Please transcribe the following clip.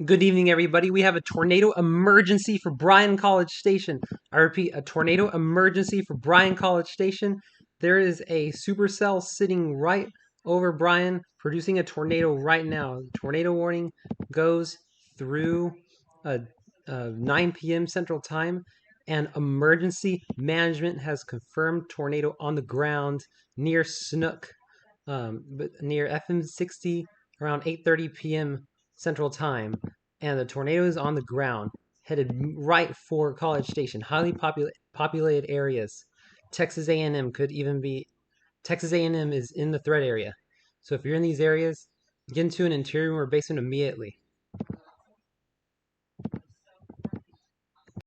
Good evening, everybody. We have a tornado emergency for Bryan College Station. I repeat, a tornado emergency for Bryan College Station. There is a supercell sitting right over Bryan, producing a tornado right now. The tornado warning goes through uh, 9 p.m. Central Time, and emergency management has confirmed tornado on the ground near Snook, but near FM 60 around 8:30 p.m. Central Time, and the tornado is on the ground, headed right for College Station, highly populated areas. Texas A&M could even be Texas A&M is in the threat area. So if you're in these areas, get into an interior or basement immediately.